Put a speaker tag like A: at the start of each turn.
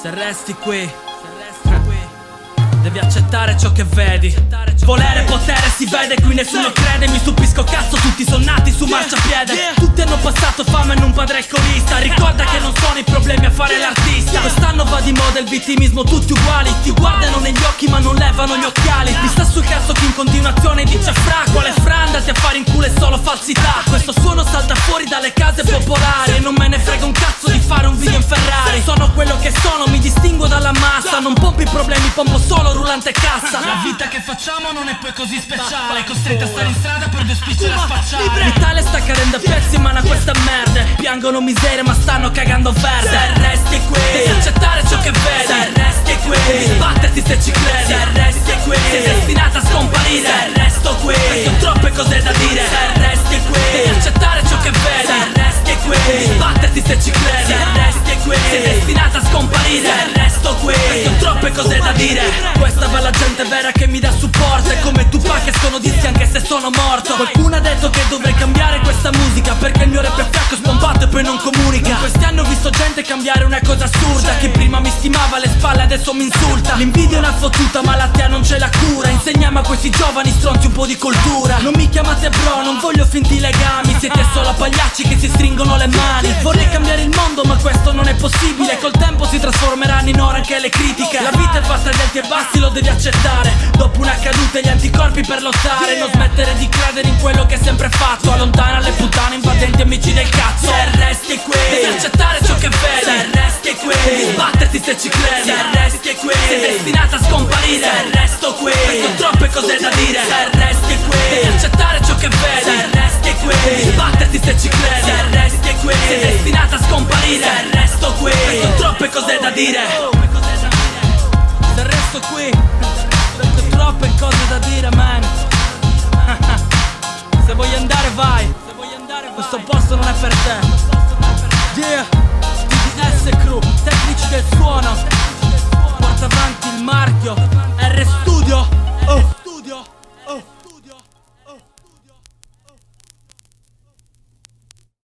A: Se resti qui, devi accettare ciò che vedi. Volere, potere, si vede, qui nessuno crede. Mi stupisco, cazzo, tutti sono nati su marciapiede. Tutti hanno passato fame in un padre egoista. Ricorda che non sono i problemi a fare l'artista. Quest'anno va di moda il vittimismo, tutti uguali. Ti guardano negli occhi ma non levano gli occhiali. Mi sta sul cazzo chi in continuazione dice fra. Quale fra, andati a fare in culo è solo falsità. Questo suono salta fuori dalle case popolari e non me ne frega un cazzo di fare un video in Ferrari. Sono quello che sono, mi distingo dalla massa. Non pompo i problemi, pompo solo rullante e cassa.
B: La vita che facciamo non è poi così speciale. Costretti a stare in strada per due spicce da spacciare.
A: L'Italia sta cadendo a pezzi in mano a questa merda. Piangono miseria ma stanno cagando verde. Se resti qui, devi accettare ciò che vedi. Se resti qui, devi sbatterti se ci credi. Se resti qui, sei destinata a scomparire. Se resto qui, ho troppe cose da dire. Se resti qui, devi accettare ciò che vedi. Se resti qui, devi sbatterti se ci credi. Se resti qui, sei destinata a scomparire. Se resto qui, ho troppe cose da dire. Questa va la gente vera che mi dà supporto. È come Tupac che sono dischi anche se sono morto. Qualcuno ha detto che dovrei cambiare questa musica perché il mio rap è fiacco, spompato e poi non comunica. In questi anni ho visto gente cambiare una cosa assurda. Chi prima mi stimava alle spalle adesso mi insulta. L'invidia è una fottuta ma la tea non c'è la cura. Insegniamo a questi giovani stronzi un po' di cultura. Non mi chiamate bro, non voglio finti legami. Siete solo pagliacci che si stringono le mani. Vorrei cambiare il mondo ma questo non è possibile. Col tempo si trasformeranno in ora anche le critiche. La vita è fatta di alti e bassi, lo devi accettare. Dopo una caduta gli anticorpi per lottare. Non smettere di credere in quello che hai sempre fatto. Allontana le puttane, invadenti, amici del cazzo. Se resti qui, devi accettare ciò che vedi. Se resti qui, devi sbatterti se ci credi. Se resti qui, sei destinata a scomparire. Se resto qui, ho troppe cose da dire. Se resti qui, devi accettare ciò che vedi. Se resti qui, devi sbatterti se ci credi. Se resti qui, sei destinata a scomparire. Se resto qui, ho troppe cose da dire. Se resto qui, ho troppe cose da dire, man. Se vuoi andare vai, questo posto non è per te. Yeah, TDS Crew, tecnici del suono, porta avanti il marchio.